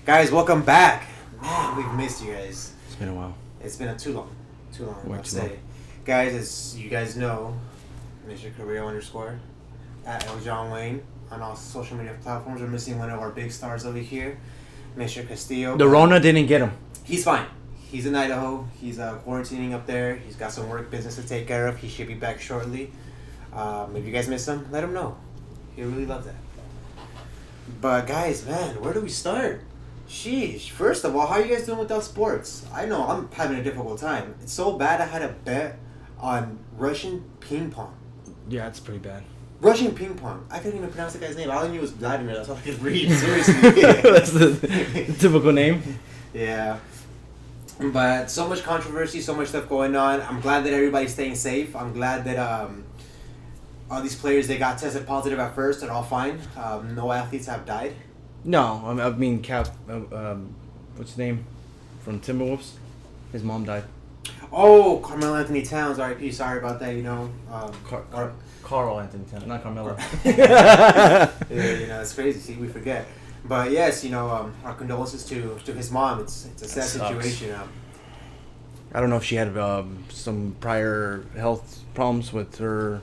Guys, welcome back. Man, we've missed you guys. It's been a while. It's been too long. Way I'll too say. long. Guys, as you guys know, Mr. Carrillo _ at El John Wayne on all social media platforms. We're missing one of our big stars over here, Mr. Castillo. The Rona didn't get him. He's fine. He's in Idaho. He's quarantining up there. He's got some work business to take care of. He should be back shortly. If you guys miss him, let him know. He really loves that. But guys, man, where do we start? Sheesh. First of all, how are you guys doing without sports? I know I'm having a difficult time. It's so bad I had a bet on Russian ping pong. Yeah, it's pretty bad. Russian ping pong. I couldn't even pronounce the guy's name. All I knew was Vladimir. That's all I could read. Seriously. That's the typical name. Yeah. But so much controversy, so much stuff going on. I'm glad that everybody's staying safe. I'm glad that all these players, they got tested positive at first. They're all fine. No athletes have died. No, I mean Cap. What's his name? From Timberwolves. His mom died. Oh, Carmelo Anthony Towns, R.I.P. Sorry about that, you know. Carl Anthony Towns, not Carmelo. Yeah, it's crazy. See, we forget. But yes, our condolences to his mom. It's a sad situation. I don't know if she had some prior health problems with her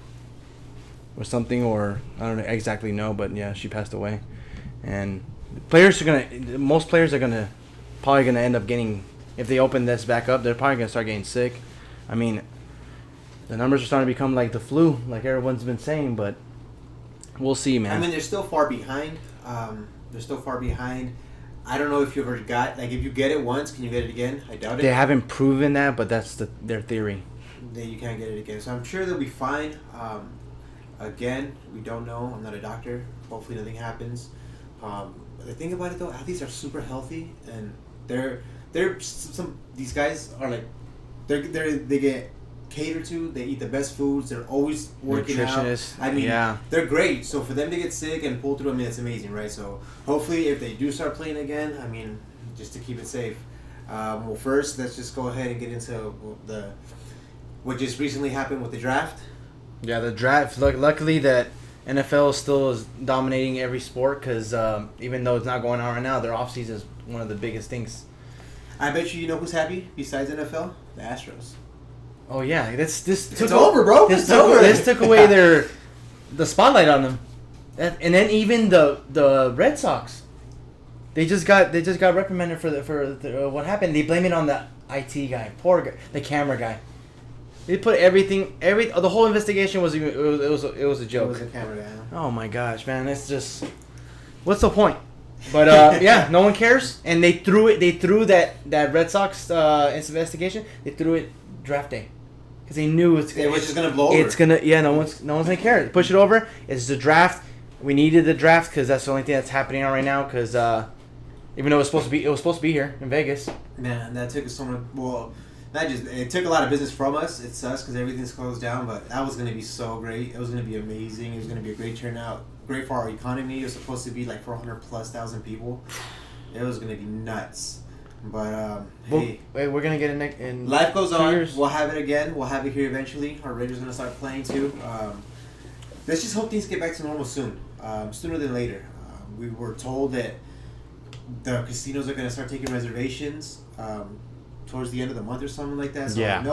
or something, or I don't exactly know, but yeah, she passed away. And most players are probably gonna end up getting, if they open this back up, they're probably gonna start getting sick. I mean, the numbers are starting to become like the flu, like everyone's been saying, but we'll see, man. I mean, they're still far behind. I don't know if you ever if you get it once, can you get it again? I doubt it. They haven't proven that, but that's their theory. That you can't get it again. So I'm sure they'll be fine. Again, we don't know. I'm not a doctor. Hopefully nothing happens. The thing about it though, athletes are super healthy, and these guys are like they get catered to. They eat the best foods. They're always working out. I mean, they're great. So for them to get sick and pull through, I mean, it's amazing, right? So hopefully, if they do start playing again, I mean, just to keep it safe. Well, first, let's just go ahead and get into what just recently happened with the draft. Yeah, the draft. Luckily, that NFL still is dominating every sport because even though it's not going on right now, their offseason is one of the biggest things. I bet you know who's happy besides NFL? The Astros. Oh yeah, this it's over, bro. This took away the spotlight on them, and then even the Red Sox, they just got reprimanded for what happened. They blame it on the IT guy, poor guy, the camera guy. They put the whole investigation was a joke. It was a camera guy. Oh my gosh, man, it's just what's the point? But yeah, no one cares, and they threw that Red Sox investigation. They threw it draft day. Because they knew it was just gonna blow over. It's gonna no one's gonna care. Push it over. It's the draft. We needed the draft because that's the only thing that's happening right now. Because even though it was supposed to be here in Vegas. Man, that took us so much. Well, it took a lot of business from us. It sucks because everything's closed down. But that was gonna be so great. It was gonna be amazing. It was gonna be a great turnout. Great for our economy. It was supposed to be like 400,000+ people. It was gonna be nuts. But hey, we're gonna get it in life goes on. Years. We'll have it again. We'll have it here eventually. Our Raiders are gonna start playing too. Let's just hope things get back to normal soon, sooner than later. We were told that the casinos are gonna start taking reservations towards the end of the month or something like that. So yeah.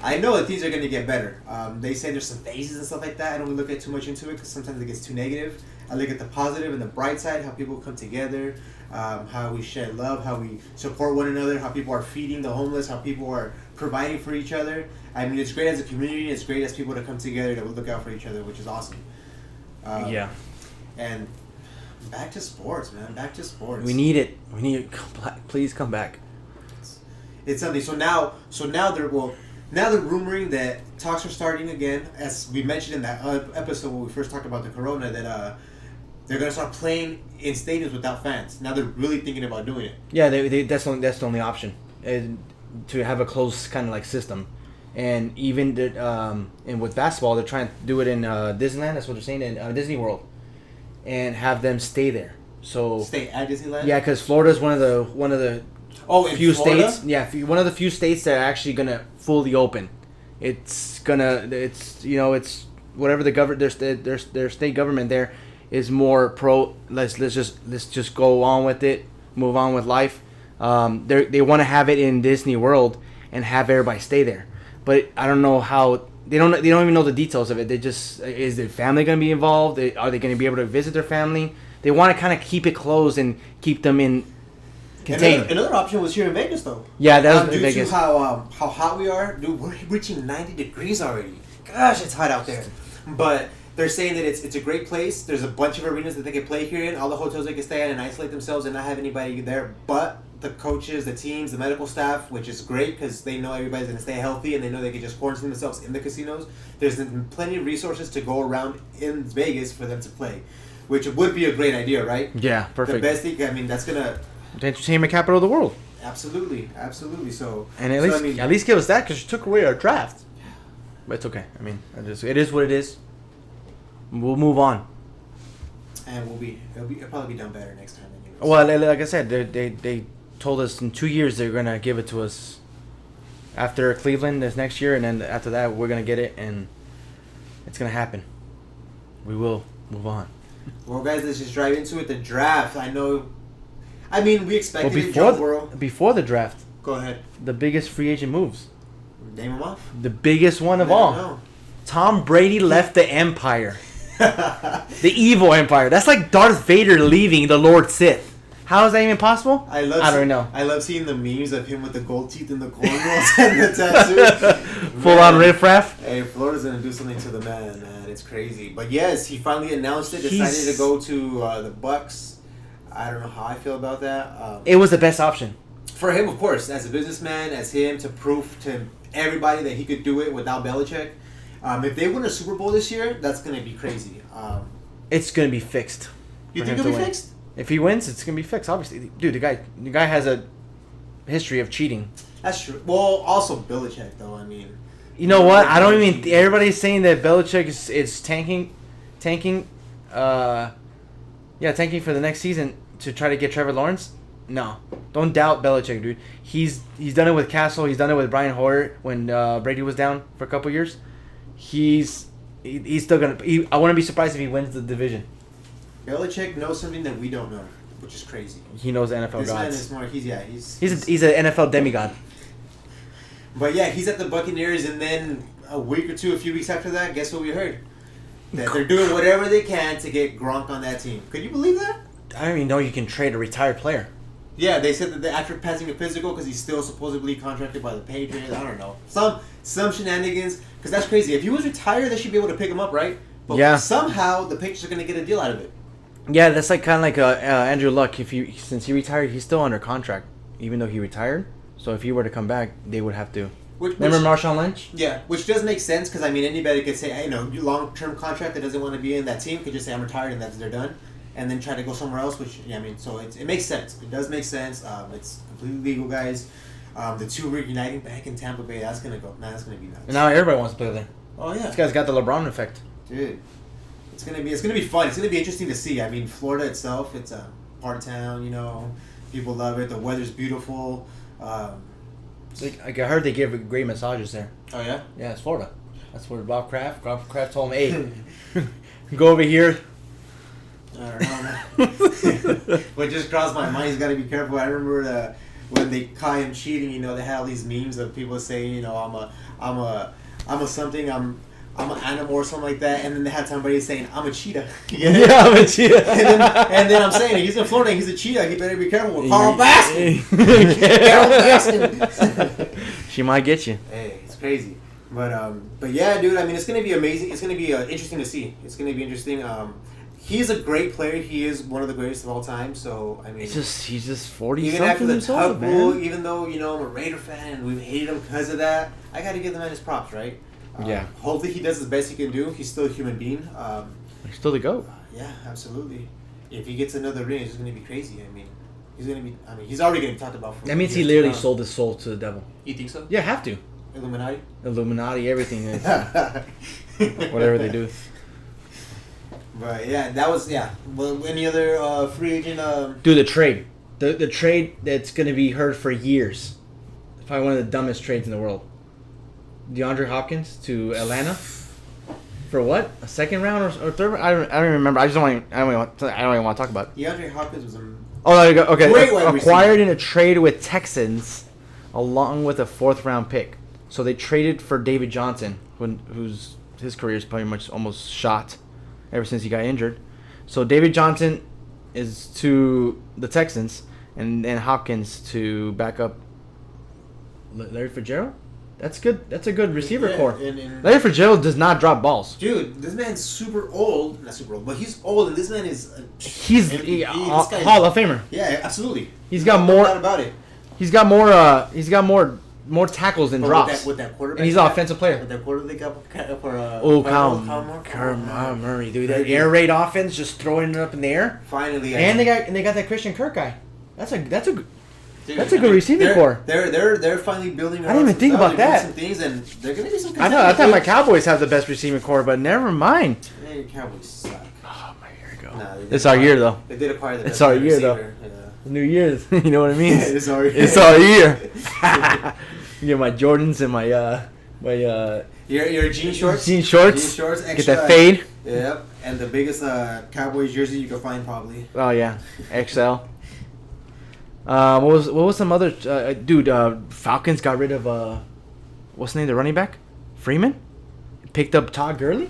I know that things are gonna get better. They say there's some phases and stuff like that. I don't look at too much into it because sometimes it gets too negative. I look at the positive and the bright side, how people come together. How we shed love, how we support one another, how people are feeding the homeless, how people are providing for each other. I mean, it's great as a community. It's great as people to come together to look out for each other, which is awesome. Yeah. And back to sports, man. Back to sports. We need it. We need it. Please come back. It's something. So now they're rumoring that talks are starting again, as we mentioned in that episode when we first talked about the corona, that they're gonna start playing in stadiums without fans. Now they're really thinking about doing it. Yeah, that's the only option, to have a closed kind of like system, and even and with basketball they're trying to do it in Disneyland. That's what they're saying in Disney World, and have them stay there. So stay at Disneyland. Yeah, because Florida's one of the few Florida? states. Yeah, one of the few states that are actually gonna fully open. It's whatever the government their state government there is more pro. Let's just go on with it. move on with life. They want to have it in Disney World and have everybody stay there, but I don't know how. They don't even know the details of it. They just, is their family going to be involved? Are they going to be able to visit their family? They want to kind of keep it closed and keep them in contained. Another option was here in Vegas, though. Yeah, that was due Vegas. to how hot we are, dude. We're reaching 90 degrees already. Gosh, it's hot out there. But they're saying that it's a great place. There's a bunch of arenas that they can play here in. All the hotels they can stay at and isolate themselves and not have anybody there. But the coaches, the teams, the medical staff, which is great because they know everybody's going to stay healthy and they know they can just quarantine themselves in the casinos. There's plenty of resources to go around in Vegas for them to play, which would be a great idea, right? Yeah, perfect. The best thing, I mean, that's going to... The entertainment capital of the world. Absolutely. So... And at least give us that because you took away our draft. But it's okay. I mean, it is what it is. We'll move on. And it'll probably be done better next time. Anyways. Well, like I said, they told us in 2 years they're gonna give it to us after Cleveland this next year, and then after that we're gonna get it, and it's gonna happen. We will move on. Well, guys, let's just drive into it. The draft. We expected it. Joe Burrow. Before the draft. Go ahead. The biggest free agent moves. Name them off. The biggest one of all. Know. Tom Brady left the Empire. The evil Empire. That's like Darth Vader leaving the Lord Sith. How is that even possible? I don't know. I love seeing the memes of him with the gold teeth and the cornrows and the tattoo. Full on riffraff. Hey, Florida's gonna do something to the man. It's crazy. But yes, he finally announced it. Decided to go to the Bucks. I don't know how I feel about that. It was the best option for him, of course, as a businessman, as him to prove to everybody that he could do it without Belichick. If they win a Super Bowl this year, that's gonna be crazy. It's gonna be fixed. You think it'll be fixed? If he wins, it's gonna be fixed. Obviously, dude, the guy has a history of cheating. That's true. Well, also Belichick, though. I mean, you know what? I don't even. Everybody's saying that Belichick is tanking. Tanking for the next season to try to get Trevor Lawrence. No, don't doubt Belichick, dude. He's done it with Castle. He's done it with Brian Hoyer when Brady was down for a couple years. He's still gonna. I wouldn't be surprised if he wins the division. Belichick knows something that we don't know, which is crazy. He knows NFL this gods. Man is smart. He's an NFL demigod. But yeah, he's at the Buccaneers, and then a few weeks after that, guess what we heard? That they're doing whatever they can to get Gronk on that team. Could you believe that? I don't even know you can trade a retired player. Yeah, they said that after passing a physical, because he's still supposedly contracted by the Patriots. I don't know. Some shenanigans. Because that's crazy. If he was retired, they should be able to pick him up, right? But somehow the Patriots are going to get a deal out of it. Yeah, that's like kind of like Andrew Luck. Since he retired, he's still under contract, even though he retired. So if he were to come back, they would have to. Remember Marshawn Lynch? Yeah, which does make sense because anybody could say, hey, long-term contract that doesn't want to be in that team could just say I'm retired and they're done, and then try to go somewhere else. Which so it makes sense. It does make sense. It's completely legal, guys. The two reuniting back in Tampa Bay. That's gonna go. That's gonna be nice. And now everybody wants to play there. Oh yeah, this guy's got the LeBron effect, dude. It's gonna be fun. It's gonna be interesting to see. Florida itself, it's a part town. People love it. The weather's beautiful. I heard they give great massages there. Oh yeah. Yeah, it's Florida. That's where Bob Kraft told him, hey, go over here. I don't know, man. What just crossed my mind, he's got to be careful. I remember when they caught him cheating. They had all these memes of people saying, I'm a something. I'm an animal or something like that, and then they had somebody saying, I'm a cheetah. Yeah, I'm a cheetah. and then I'm saying, he's in Florida, he's a cheetah, he better be careful with Carl Baskin. Carl Baskin. She might get you. Hey, it's crazy. But yeah, dude, it's going to be amazing. It's going to be interesting to see. It's going to be interesting. He's a great player. He is one of the greatest of all time. So, he's just 40 even after the Tug Rule, even though, I'm a Raider fan and we've hated him because of that, I got to give the man his props, right? Yeah. Hopefully he does the best he can do. He's still a human being. He's still the GOAT. Yeah, absolutely. If he gets another ring, it's going to be crazy. He's going to be... he's already getting talked about. That means he literally sold his soul to the devil. You think so? Yeah, have to. Illuminati, everything is. Whatever they do. But yeah, that was... Yeah. Well, any other free agent... Dude, the trade. The trade that's going to be heard for years. It's probably one of the dumbest trades in the world. DeAndre Hopkins to Atlanta for what? A second round or third round? I don't even remember. I don't even want to talk about it. DeAndre Hopkins was Oh, there you go. Okay, Great wide acquired receiver. in a trade with Texans, along with a 4th-round pick. So they traded for David Johnson, who's his career is pretty much almost shot, ever since he got injured. So David Johnson is to the Texans, and Hopkins to back up Larry Fitzgerald. That's good. That's a good receiver core. Larry Fitzgerald does not drop balls. Dude, this man's super old. Not super old, but he's old, and this man is. He's MVP. Hall of Famer. Yeah, absolutely. He's got No more. doubt about it. He's got more. He's got more tackles than But drops. with that quarterback, And he's an offensive player. With that quarterback up for Kyle Murray, dude. That air raid offense, just throwing it up in the air. Finally, And they got that Christian Kirk guy. That's a dude, a good receiving core. They're finally building. I didn't even think about that. Some things, and they're gonna be some. I know. I thought my Cowboys have the best receiving core, but never mind. Man, your Cowboys suck. Oh my, here we go. Nah, It's our year though. They did acquire the It's best our wide year, though. receiver. Yeah. New Year's, you know what I mean? It's our year. It's our year. You get my Jordans and my Your jean shorts. jean shorts. Jean shorts. Get Extra, that fade. Yep, and the biggest Cowboys jersey you can find probably. Oh yeah, XL. What was some other dude? Falcons got rid of what's the name? The running back, Freeman. Picked up Todd Gurley.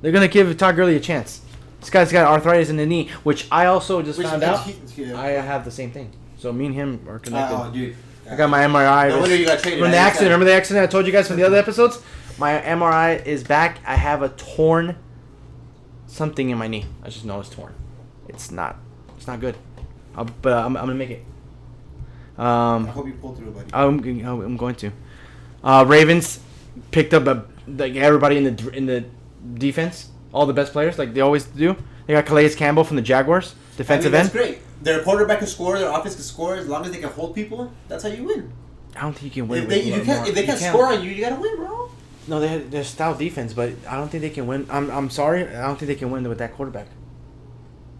They're gonna give Todd Gurley a chance. This guy's got arthritis in the knee, which I also just found out. I have the same thing. So me and him are connected. Oh, dude. I got my MRI. No wonder you got traded. From the accident. Remember the accident I told you guys from the other episodes? My MRI is back. I have a torn something in my knee. I just know it's torn. It's not good. But I'm gonna make it. I hope you pull through, buddy. I'm going to. Ravens picked up like everybody in the defense, all the best players, like they always do. They got Calais Campbell from the Jaguars, defensive end. That's great. Their quarterback can score. Their offense can score. As long as they can hold people, that's how you win. I don't think you can win. If they can't score on you, you gotta win, bro. No, they're stout defense, but I don't think they can win. I'm sorry, I don't think they can win with that quarterback.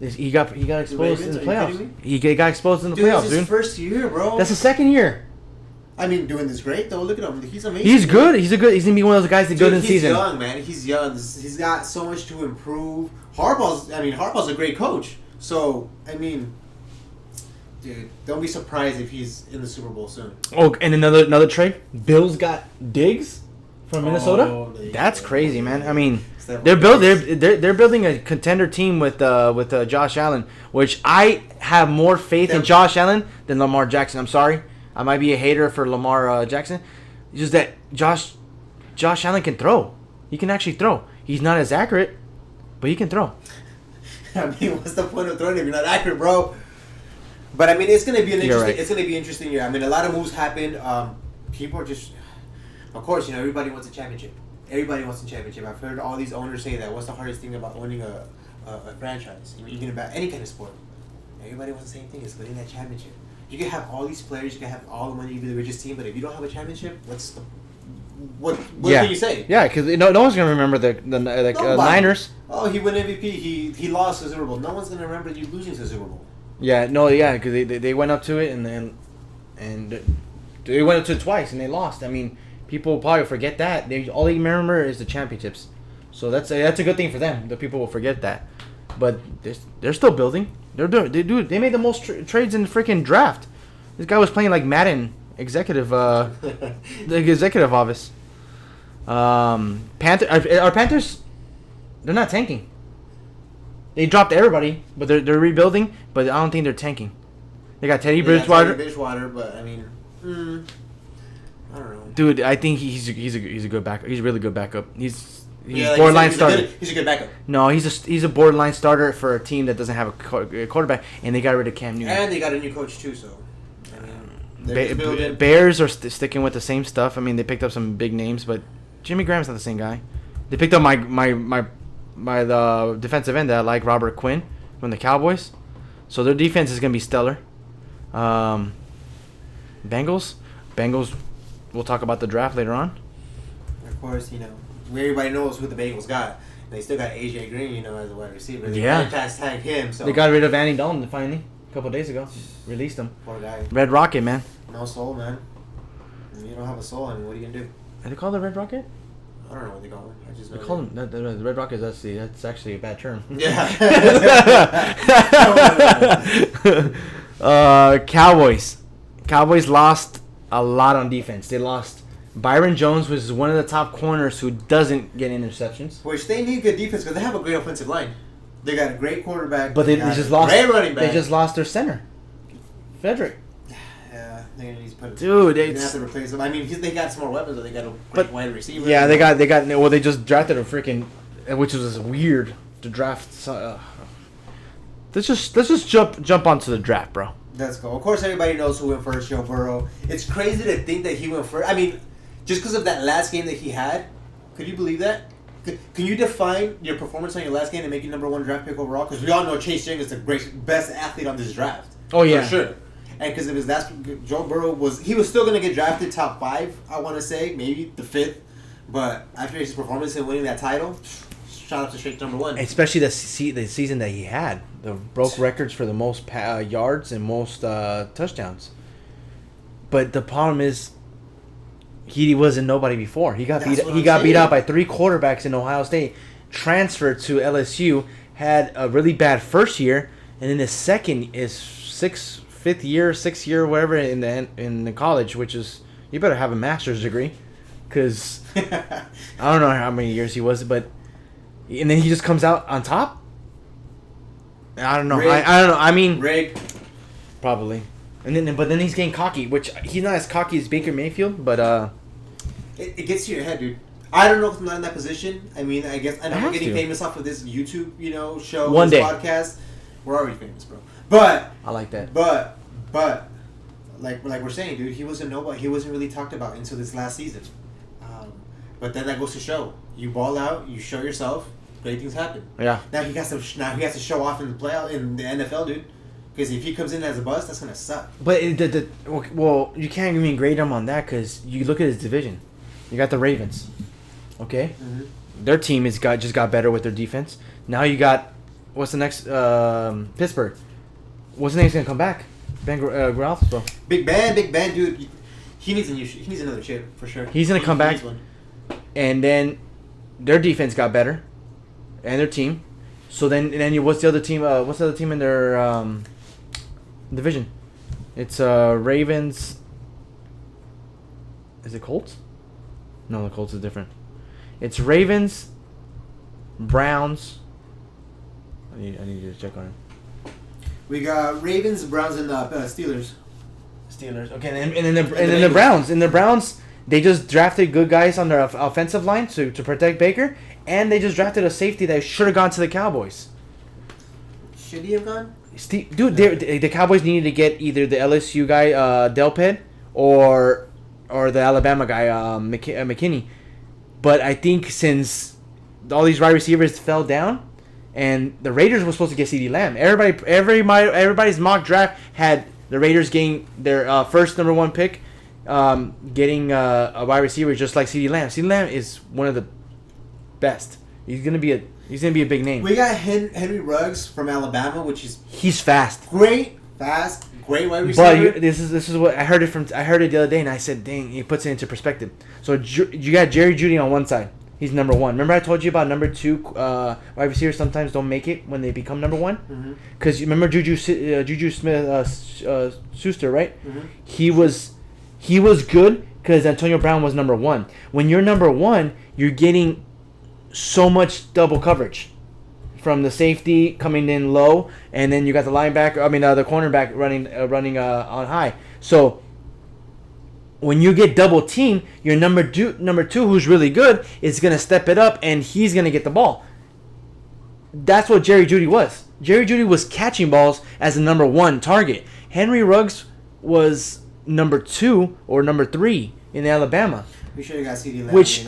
He got exposed in the playoffs. He got exposed in the playoffs, This is dude. his first year, bro. That's his second year. I mean, doing this great though. Look at him. He's amazing. He's good. He's gonna be one of those guys that good in the season. He's young, man. He's young. He's got so much to improve. Harbaugh's a great coach. So I mean, dude, don't be surprised if he's in the Super Bowl soon. Oh, and another trade. Bills got Diggs from Minnesota. There you That's go. crazy, man. I mean, Stephon they're building a contender team with Josh Allen, which I have more faith in Josh Allen than Lamar Jackson. I'm sorry, I might be a hater for Lamar Jackson. It's just that Josh Allen can throw. He can actually throw. He's not as accurate, but he can throw. I mean, what's the point of throwing if you're not accurate, bro? But I mean, it's gonna be It's gonna be interesting year. I mean, a lot of moves happened. People are just, of course, everybody wants a championship. Everybody wants a championship. I've heard all these owners say that. What's the hardest thing about winning a franchise? Even about any kind of sport. Everybody wants the same thing. It's winning that championship. You can have all these players. You can have all the money. You can be the richest team. But if you don't have a championship, what can you say? Yeah, because no one's gonna remember the Niners. Oh, he won MVP. He lost the Super Bowl. No one's gonna remember you losing to the Super Bowl. Because they went up to it and they went up to it twice and they lost. I mean, people probably forget that. All they remember is the championships. So that's a good thing for them. The people will forget that. But they're still building. They made the most trades in the freaking draft. This guy was playing like Madden executive, the executive office. Our Panthers, they're not tanking. They dropped everybody, but they're rebuilding. But I don't think they're tanking. They got Teddy Bridgewater. But I mean, I don't know. Dude, I think he's a good backup. He's a really good backup. He's like borderline starter. He's a good backup. No, he's a borderline starter for a team that doesn't have a quarterback, and they got rid of Cam Newton. And they got a new coach too, so I mean, Bears are sticking with the same stuff. I mean, they picked up some big names, but Jimmy Graham's not the same guy. They picked up the defensive end that I like, Robert Quinn from the Cowboys. So their defense is gonna be stellar. Bengals. We'll talk about the draft later on. Of course, everybody knows who the Bengals got. They still got AJ Green, as a wide receiver. They fast tag him. So they got rid of Andy Dalton finally a couple of days ago. Released him. Poor guy. Red Rocket, man. No soul, man. You don't have a soul, and what are you gonna do? Are they called the Red Rocket? I don't know what they call him. I just know They call him the Red Rockets. That's actually a bad term. Yeah. Cowboys. Cowboys lost a lot on defense. They lost Byron Jones, which is one of the top corners who doesn't get interceptions. Which they need good defense because they have a great offensive line. They got a great quarterback. But they got just a lost. great running back. They just lost their center, Frederick. Yeah, they're gonna need to put. Dude, they're gonna have to replace him. I mean, they got some more weapons. But they got a great But- wide receiver. Yeah, they got. Well, they just drafted a freaking, which was weird to draft. Let's just jump onto the draft, bro. Let's go. Of course, everybody knows who went first, Joe Burrow. It's crazy to think that he went first. I mean, just because of that last game that he had, could you believe that? Can you define your performance on your last game and make you number 1 draft pick overall? Because we all know Chase Young is the best athlete on this draft. Oh, yeah. For sure. And because of his last, Joe Burrow was still going to get drafted top 5, I want to say, maybe the 5th. But after his performance and winning that title, shot up to straight number 1. Especially the season that he had, broke records for the most yards and most touchdowns. But the problem is, he wasn't nobody before. He got beat out by 3 quarterbacks in Ohio State. Transferred to LSU, had a really bad first year, and then the second is sixth year, whatever in the college, which is you better have a master's degree, because I don't know how many years he was, but and then he just comes out on top. I don't know. I don't know. I mean, Rigged. probably. And then he's getting cocky, which he's not as cocky as Baker Mayfield, but It gets to your head, dude. I don't know if I'm not in that position. I mean, I guess I know we're getting famous off of this YouTube, show, One day. podcast. We're already famous, bro. But I like that. But like we're saying, dude, he wasn't nobody. He wasn't really talked about until this last season. But then that goes to show you ball out, you show yourself, great things happen. Yeah. Now he has to show off in the playoff in the NFL, dude. Because if he comes in as a bust, that's gonna suck. But well, you can't even grade him on that because you look at his division. You got the Ravens, okay? Mm-hmm. Their team just got better with their defense. Now you got what's the next Pittsburgh? What's the next gonna come back? Ben Roethlisberger. Big Ben, dude. He needs another chip for sure. He's gonna come back. Needs one. And then their defense got better, and their team. So then what's the other team? What's the other team in their division? It's Ravens. Is it Colts? No, the Colts is different. It's Ravens, Browns. I need you to check on it. We got Ravens, Browns, and Steelers. Steelers. Okay, and then the Browns. And the Browns, they just drafted good guys on their offensive line to protect Baker, and they just drafted a safety that should have gone to the Cowboys. Should he have gone? Dude, the Cowboys needed to get either the LSU guy, Delpit, or the Alabama guy, McKinney. But I think since all these wide receivers fell down, and the Raiders were supposed to get CeeDee Lamb, everybody's mock draft had the Raiders getting their first number 1 pick, getting a wide receiver just like CeeDee Lamb. CeeDee Lamb is one of the best. He's gonna be a big name. We got Henry Ruggs from Alabama, which is He's fast. great wide receiver. But this is what I heard it the other day, and I said, "Dang!" It puts it into perspective. So you got Jerry Jeudy on one side. He's number 1. Remember I told you about number 2 wide receivers sometimes don't make it when they become number 1? Because you remember Juju Smith-Schuster, right? Mm-hmm. He was good because Antonio Brown was number 1. When you're number 1, you're getting so much double coverage from the safety coming in low, and then you got the linebacker. I mean, the cornerback running on high. So when you get double teamed, your number two, who's really good, is gonna step it up, and he's gonna get the ball. That's what Jerry Jeudy was. Jerry Jeudy was catching balls as the number 1 target. Henry Ruggs was number 2 or number 3 in Alabama. We should have got CeeDee Lamb. Which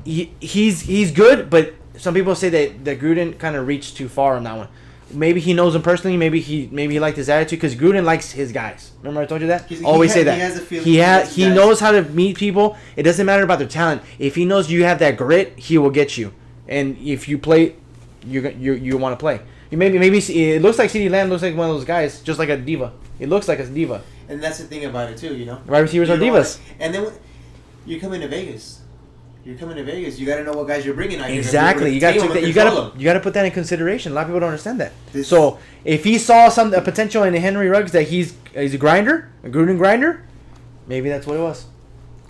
he's good, but some people say that Gruden kind of reached too far on that one. Maybe he knows him personally. Maybe he liked his attitude because Gruden likes his guys. Remember I told you that. Say that. He has a feeling. He knows how to meet people. It doesn't matter about their talent. If he knows you have that grit, he will get you. And if you play, you want to play. Maybe it looks like CeeDee Lamb looks like one of those guys, just like a diva. It looks like a diva. And that's the thing about it too, Wide receivers are divas. And then you come into Vegas. You're coming to Vegas. You got to know what guys you're bringing out. Exactly. You got to put that in consideration. A lot of people don't understand that. So if he saw a potential in Henry Ruggs that he's a grinder, a Gruden grinder, maybe that's what it was.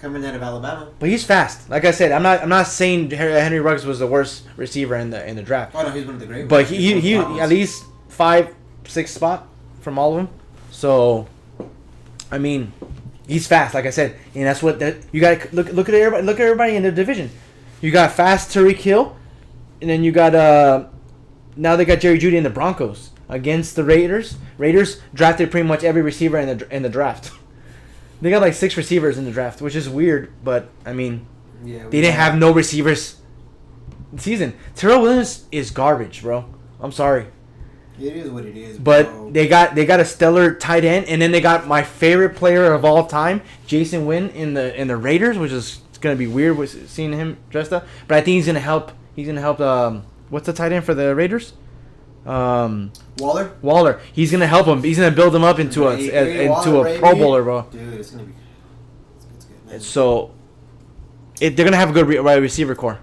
Coming out of Alabama. But he's fast. Like I said, I'm not saying Henry Ruggs was the worst receiver in the draft. Oh no, he's one of the great. But he at least 5, 6 spot from all of them. So, I mean, he's fast. Like I said, and that's what you got to look at everybody. Look at everybody in the division. You got fast Tyreek Hill, and then you got now they got Jerry Jeudy in the Broncos against the Raiders. Raiders drafted pretty much every receiver in the draft. They got like 6 receivers in the draft, which is weird, but I mean, they didn't have no receivers season. Terrell Williams is garbage, bro. I'm sorry. It is what it is. But bro. they got a stellar tight end, and then they got my favorite player of all time, Jason Wynn in the Raiders, which is gonna be weird with seeing him dressed up. But I think he's gonna help. What's the tight end for the Raiders? Waller. He's gonna help him. He's gonna build him up into a Pro Bowler, bro. Dude, it's gonna be. It's good, man. So, they're gonna have a good wide receiver core.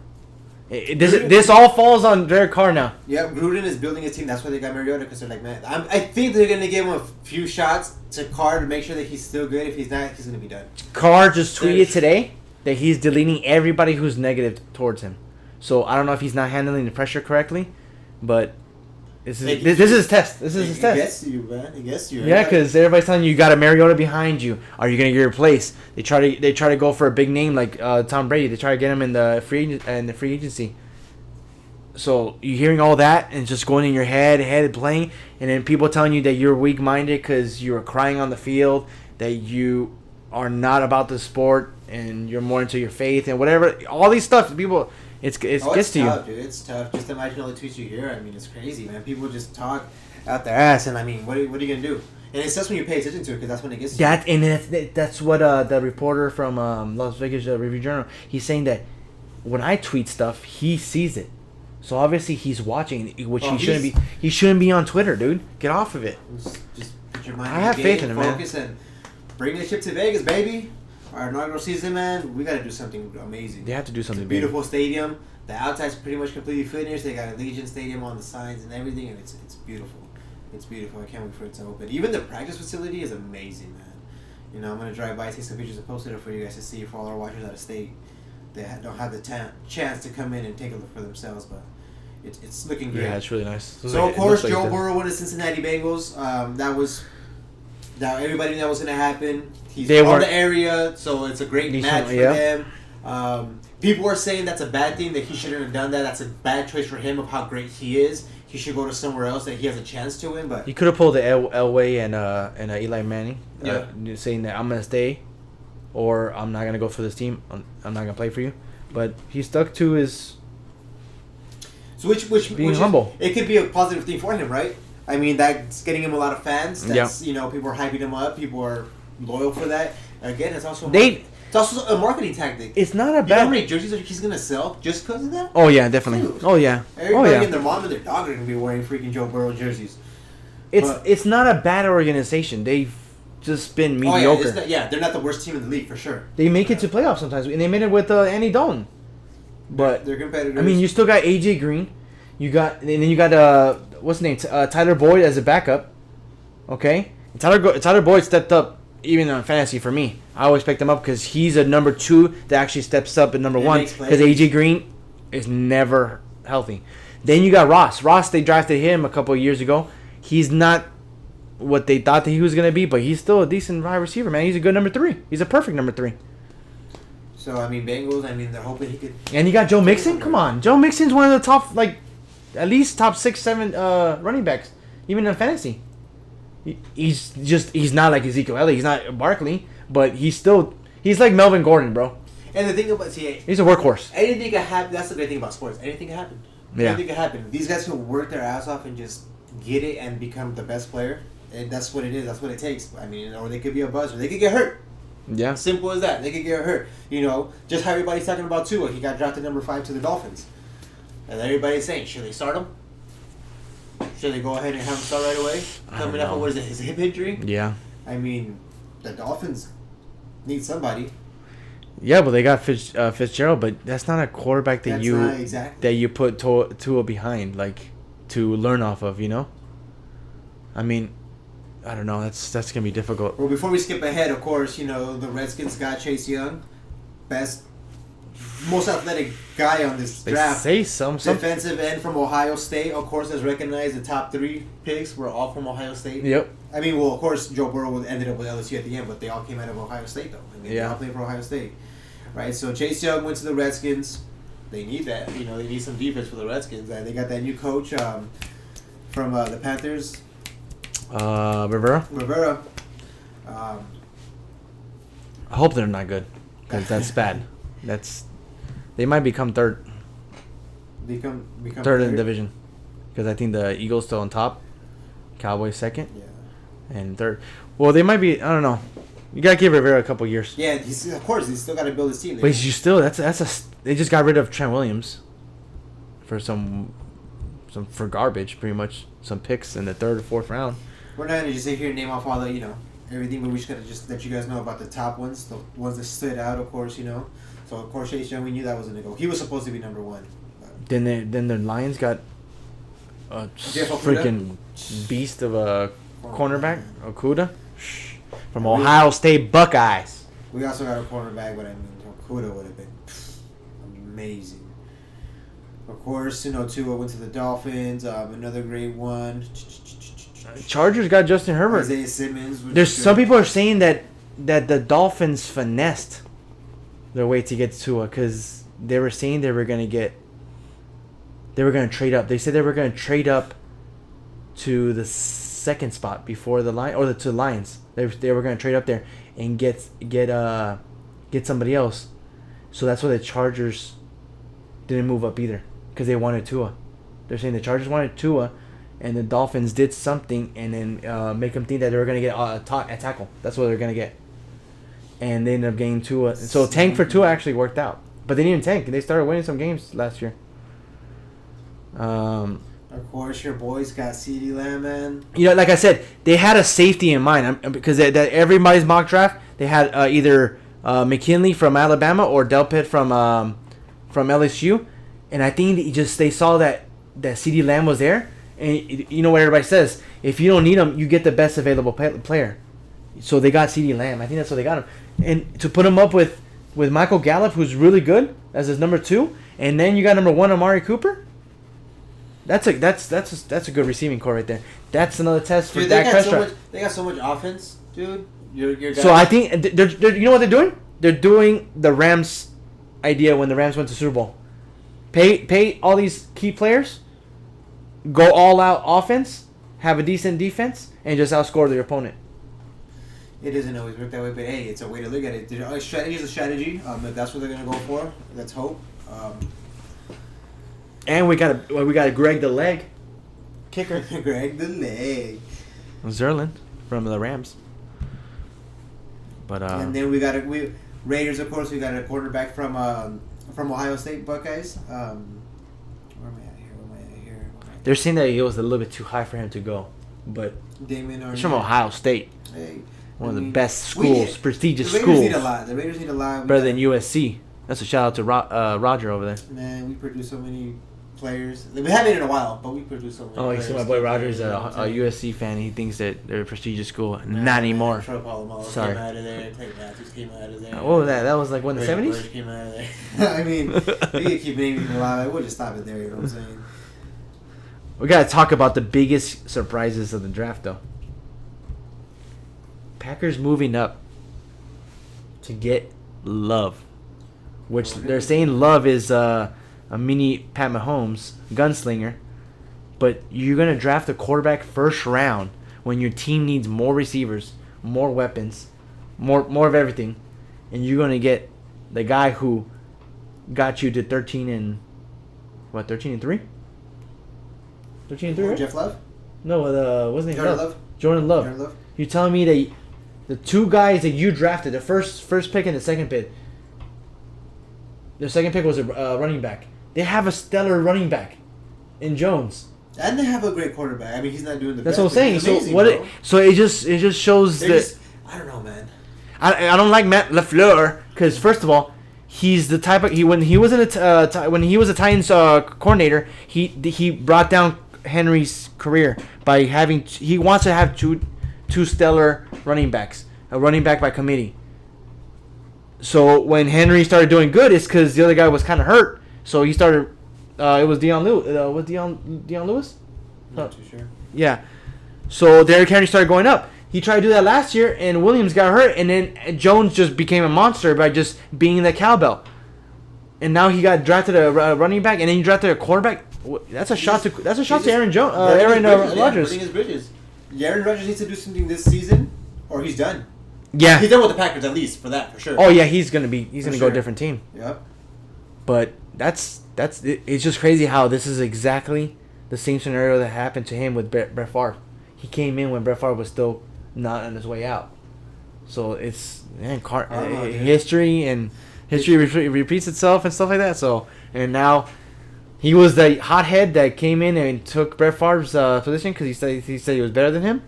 This all falls on Derek Carr now. Yeah, Gruden is building his team. That's why they got Mariota, because they're like, man, I think they're gonna give him a few shots to Carr to make sure that he's still good. If he's not, he's gonna be done. Carr just tweeted today that he's deleting everybody who's negative towards him. So I don't know if he's not handling the pressure correctly, but this is his test. This is his test. He gets you, man. He gets you. Yeah, because everybody's telling you got a Mariota behind you. Are you gonna get replaced? They try to go for a big name like Tom Brady. They try to get him in the free agency. So you're hearing all that and just going in your head playing, and then people telling you that you're weak minded because you're crying on the field, that you are not about the sport and you're more into your faith and whatever. All these stuff, people. It gets to tough, you. Dude. It's tough. Just imagine all the tweets you hear. I mean, it's crazy, man. People just talk out their ass, and I mean, what are you gonna do? And it's just when you pay attention to it, because that's when it gets to you. That's what the reporter from Las Vegas Review-Journal, he's saying that when I tweet stuff, he sees it. So obviously he's watching, which he shouldn't be. He shouldn't be on Twitter, dude. Get off of it. Just put your mind. I have faith in him, man. Focus and bring the ship to Vegas, baby. Our inaugural season, man. We got to do something amazing. They have to do something big. Beautiful stadium. The outside's pretty much completely finished. They got a Legion Stadium on the sides and everything, and it's beautiful. It's beautiful. I can't wait for it to open. Even the practice facility is amazing, man. You know, I'm gonna drive by, take some pictures, and post it for you guys to see. For all our watchers out of state, they don't have the chance to come in and take a look for themselves, but it's looking great. Yeah, it's really nice. So of course, Joe Burrow went to Cincinnati Bengals. That everybody knew that was gonna happen. He's from the area, so it's a great match for them. People are saying that's a bad thing, that he shouldn't have done that. That's a bad choice for him of how great he is. He should go to somewhere else that he has a chance to win. But he could have pulled the Elway and Eli Manning, saying that I'm gonna stay, or I'm not gonna go for this team. I'm not gonna play for you. But he stuck to his. So which humble. It could be a positive thing for him, right? I mean, that's getting him a lot of fans. That's people are hyping him up. People are loyal for that. Again, it's also a marketing tactic. It's not a bad. You know how many jerseys he's gonna sell just because of that? Oh yeah, definitely. Dude, oh yeah. Everybody and their mom and their dog are gonna be wearing freaking Joe Burrow jerseys. It's not a bad organization. They've just been mediocre. They're not the worst team in the league for sure. They make it to playoffs sometimes, and they made it with Andy Dalton. But they're competitors. I mean, you still got AJ Green. You got what's his name? Tyler Boyd as a backup. Okay, and Tyler Boyd stepped up even on fantasy for me. I always picked him up because he's a number 2 that actually steps up at number 1 because AJ Green is never healthy. Then you got Ross. They drafted him a couple of years ago. He's not what they thought that he was gonna be, but he's still a decent wide receiver, man. He's a good number 3. He's a perfect number 3. So I mean, Bengals. I mean, they're hoping he could. And you got Joe Mixon. Come on, Joe Mixon's one of the top, at least top 6, 7 running backs, even in fantasy. He's not like Ezekiel Elliott. He's not Barkley, but he's like Melvin Gordon, bro. And the thing about he's a workhorse. Anything can happen. That's the great thing about sports. Anything can happen. Yeah. Anything can happen. These guys can work their ass off and just get it and become the best player. And that's what it is. That's what it takes. I mean, or they could be a buzz, or they could get hurt. Yeah. Simple as that. They could get hurt. You know, just how everybody's talking about Tua. He got drafted number 5 to the Dolphins. And everybody's saying, should they start him? Should they go ahead and have him start right away? Coming up with his hip injury? Yeah. I mean, the Dolphins need somebody. Yeah, but they got Fitzgerald, but that's not a quarterback That's not exactly. that you put Tua behind, like, to learn off of. You know. I mean, I don't know. That's gonna be difficult. Well, before we skip ahead, of course, you know the Redskins got Chase Young, best, most athletic guy on this They draft. say some. Defensive end from Ohio State, of course, as recognized. The top 3 picks were all from Ohio State. Yep. I mean, well, of course, Joe Burrow ended up with LSU at the end, but they all came out of Ohio State, though. I mean, they all played for Ohio State, right? So Chase Young went to the Redskins. They need that. You know, they need some defense for the Redskins. They got that new coach from the Panthers, Rivera. Um, I hope they're not good, because that's bad. They might become third become third in the division, because I think the Eagles still on top, Cowboys second, Yeah. and third. Well, they might be. I don't know. You gotta give Rivera a couple years. Yeah, of course, he's still got to build his team. But you still they just got rid of Trent Williams for for garbage, pretty much, some picks in the 3rd or 4th round. We're not gonna just sit here and name off all the everything, but we just gotta just let you guys know about the top ones, the ones that stood out, of course. So of course Chase Young, we knew that was gonna go. He was supposed to be number 1. Then the Lions got a Jeff Okudah? freaking beast of a cornerback, Okuda, from Ohio State Buckeyes. We also got a cornerback, but I mean, Okudah would have been amazing. Of course, Tua went to the Dolphins. Another great one. Chargers got Justin Herbert. Isaiah Simmons. There's some people are saying that the Dolphins finessed their way to get Tua, because they were saying they were going to trade up. They said they were going to trade up to the 2nd spot before the line, or to the Lions. They were going to trade up there and get somebody else. So that's why the Chargers didn't move up either, because they wanted Tua. They're saying the Chargers wanted Tua, and the Dolphins did something and then make them think that they were going to get a tackle. That's what they're going to get. And they ended up getting Tua. So tank for Tua actually worked out. But they didn't even tank. They started winning some games last year. Of course, your boys got CeeDee Lamb, man. Like I said, they had a safety in mind, because everybody's mock draft, they had either McKinley from Alabama or Delpit from LSU. And I think they saw that CeeDee Lamb was there. And you know what everybody says, if you don't need him, you get the best available player. So they got CeeDee Lamb. I think that's what they got him. And to put him up with Michael Gallup, who's really good as his number 2, and then you got number 1 Amari Cooper. That's a good receiving core right there. That's another test for Dak Prescott. They got so much offense, dude. So I think they're you know what they're doing? They're doing the Rams idea when the Rams went to Super Bowl. Pay all these key players, go all out offense, have a decent defense, and just outscore their opponent. It doesn't always work that way, but hey, it's a way to look at it. Strategy is a strategy. If that's what they're gonna go for, let's hope. And we got Greg the Leg kicker. Greg the Leg. Zerlin from the Rams. But and then we Raiders, of course. We got a quarterback from Ohio State Buckeyes. Where am I at here? They're saying that it was a little bit too high for him to go, but Damon Arnett. He's from Ohio State. Hey, one of the best schools, prestigious schools. The Raiders need a lot. Better than USC. That's a shout out to Roger over there. Man, we produce so many players. We haven't in a while, but we produce so many players. You see my boy Roger's a USC fan. He thinks that they're a prestigious school. Not anymore. Troy Polamalu Sorry. came out of there. Tate Matthews came out of there. What was that? That was like, what, in the 70s? Came out of there. I mean, we could keep naming them alive. We'll just stop it there, you know what I'm saying? We got to talk about the biggest surprises of the draft, though. Packers moving up to get Love, which they're saying Love is a mini Pat Mahomes gunslinger, but you're gonna draft a quarterback 1st round when your team needs more receivers, more weapons, more of everything, and you're gonna get the guy who got you to 13-3. 13-3, right? Jeff Love? No, what's his name? Jordan Love. Jordan Love. Jordan Love. You're telling me that the 2 guys that you drafted, the first pick and the 2nd pick, their 2nd pick was a running back. They have a stellar running back in Jones. And they have a great quarterback. I mean, he's not doing the That's best. what I'm saying. So it just shows that I don't know, man. I don't like Matt LaFleur Because first of all, he's the type of when he was when he was a Titans coordinator, he brought down Henry's career by having he wants to have two stellar running backs, a running back by committee. So when Henry started doing good, it's because the other guy was kind of hurt. So he started. It was Deion Lewis. Was Deion Lewis? Not too sure. Yeah. So Derrick Henry started going up. He tried to do that last year, and Williams got hurt, and then Jones just became a monster by just being the cowbell. And now he got drafted a running back, and then he drafted a quarterback. That's a shot to Aaron Jones, Aaron Rodgers. Burning his bridges. Aaron Rodgers needs to do something this season, or he's done. Yeah, he's done with the Packers at least for sure. Oh yeah, he's gonna go a different team. Yep. But it's just crazy how this is exactly the same scenario that happened to him with Brett Favre. He came in when Brett Favre was still not on his way out. So it's history repeats itself and stuff like that. So and now he was the hothead that came in and took Brett Favre's position because he said he was better than him.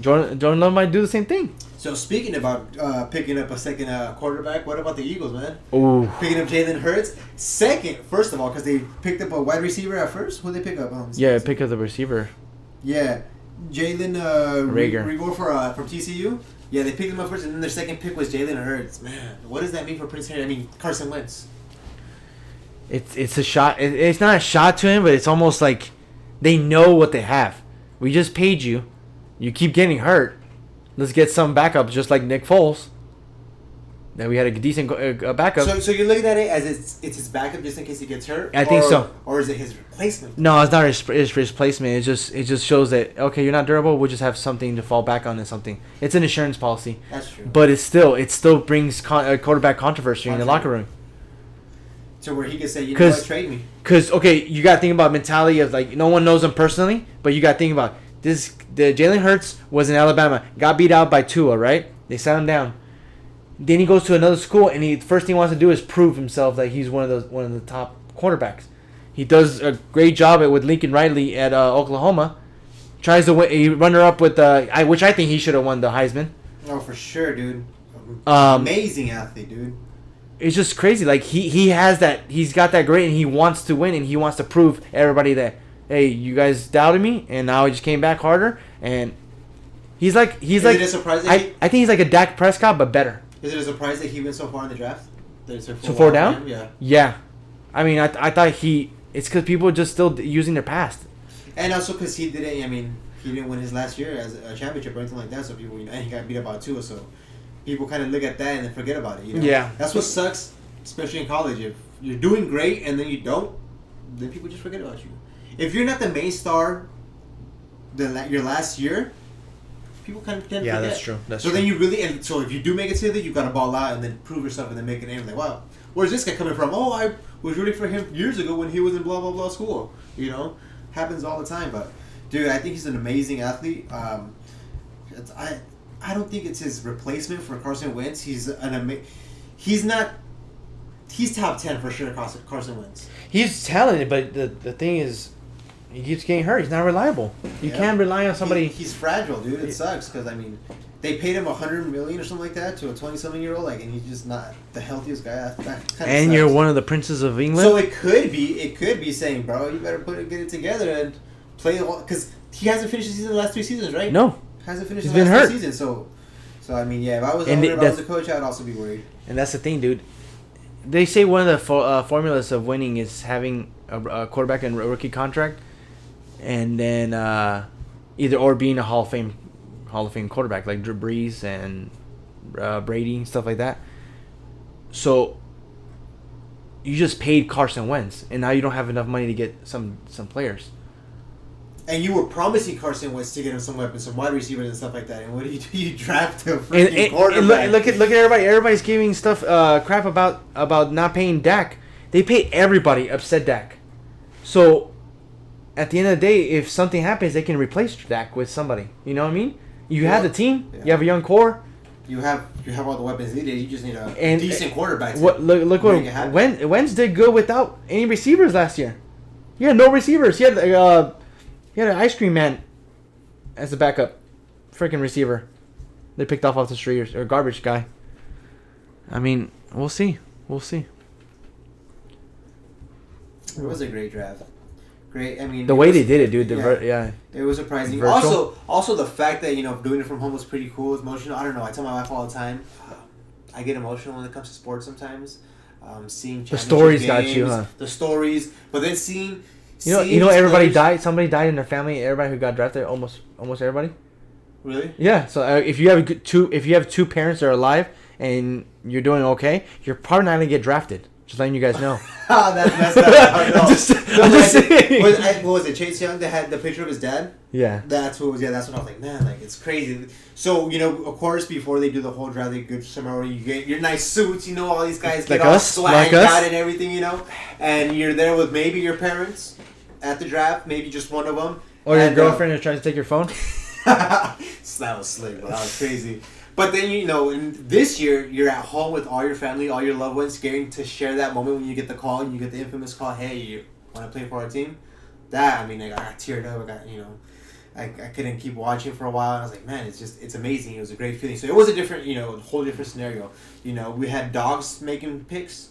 Jordan Love might do the same thing. So speaking about picking up a second quarterback, what about the Eagles, man? Ooh. Picking up Jalen Hurts second, first of all, because they picked up a wide receiver at first. Who they pick up? Pick up the receiver. Yeah, Jalen Reagor from TCU. Yeah, they picked him up first, and then their second pick was Jalen Hurts. Man, what does that mean for Prince Harry? I mean, Carson Wentz. It's a shot. It's not a shot to him, but it's almost like they know what they have. We just paid you. You keep getting hurt. Let's get some backup, just like Nick Foles. That we had a decent backup. So you're looking at it as it's his backup just in case he gets hurt. I think so. Or is it his replacement? No, it's not his replacement. It just shows that okay, you're not durable. We'll just have something to fall back on and something. It's an insurance policy. That's true. But it still brings quarterback controversy in the locker room. So where he can say, you know what, trade me. Because okay, you got to think about mentality of like no one knows him personally, but you got to think about this. The Jalen Hurts was in Alabama, got beat out by Tua, right? They sat him down. Then he goes to another school, and the first thing he wants to do is prove himself that he's one of the top quarterbacks. He does a great job with Lincoln Riley at Oklahoma. Tries to win, he runner up with which I think he should have won the Heisman. Oh, for sure, dude. Amazing athlete, dude. It's just crazy. Like he has that. He's got that great, and he wants to win, and he wants to prove everybody that hey, you guys doubted me, and now he just came back harder, and he's like Is it a surprise that I think he's like a Dak Prescott but better. Is it a surprise that he went so far in the draft? So far down? Yeah. I mean, I thought it's because people are just still using their past. And also because he didn't win his last year as a championship or anything like that, so people, and he got beat up by Tua, so people kind of look at that and then forget about it, you know? Yeah. That's what sucks, especially in college. If you're doing great and then you don't, then people just forget about you. If you're not the main star your last year, people kind of tend to forget. That's true. So then so if you do make it to the, you got to ball out and then prove yourself and then make a name. Like, wow, where's this guy coming from? Oh, I was rooting for him years ago when he was in blah, blah, blah school. You know? Happens all the time. But, dude, I think he's an amazing athlete. I don't think it's his replacement for Carson Wentz. He's top 10 for sure, Carson Wentz. He's talented, but the thing is, he keeps getting hurt. He's not reliable. You can't rely on somebody. He's fragile, dude. It sucks because they paid him $100 million or something like that to a 20-something-year-old, and he's just not the healthiest guy. That and sucks. You're one of the princes of England. So it could be saying, bro, you better get it together and play because he hasn't finished the season the last 3 seasons, right? No, hasn't finished the last hurt. 3 seasons. So I mean, yeah, if I was a coach, I'd also be worried. And that's the thing, dude. They say one of the formulas of winning is having a quarterback and rookie contract, and then being a Hall of Fame quarterback like Drew Brees and Brady, stuff like that. So you just paid Carson Wentz, and now you don't have enough money to get some players. And you were promising Carson Wentz to get him some weapons, some wide receivers and stuff like that. And what do? You draft a freaking quarterback. And look at everybody. Everybody's giving stuff crap about not paying Dak. They pay everybody except Dak. So at the end of the day, if something happens, they can replace Dak with somebody. You know what I mean? You have the team. Yeah. You have a young core. You have all the weapons needed. You just need a decent quarterback. Look what Wentz did good without any receivers last year. He had no receivers. He had an ice cream man as a backup, freaking receiver. They picked off the street or garbage guy. I mean, we'll see. We'll see. It was a great draft. Great. I mean, The way they did it, dude. Yeah. It was surprising. Virtual? Also the fact that doing it from home was pretty cool. It's emotional. I don't know. I tell my wife all the time. I get emotional when it comes to sports sometimes. Seeing The stories got you, games, huh? The stories, but then seeing. Everybody players- died. Somebody died in their family. Everybody who got drafted, almost everybody. Really? Yeah. So if you have two parents that are alive and you're doing okay, you're probably not gonna get drafted. Just letting you guys know. That's messed up. I'm just saying. What was it? Chase Young that had the picture of his dad. Yeah. That's what I was like, man, like it's crazy. So of course, before they do the whole draft, they go somewhere where you get your nice suits. All these guys get Like all us? swagged Like us? out and everything. And you're there with maybe your parents at the draft, maybe just one of them, Or your girlfriend is trying to take your phone. That was slick, but that was crazy. But then in this year you're at home with all your family, all your loved ones, getting to share that moment when you get the call and you get the infamous call. Hey, you want to play for our team? That I got teared up. I couldn't keep watching for a while. And I was like, man, it's amazing. It was a great feeling. So it was a different, whole different scenario. We had dogs making picks.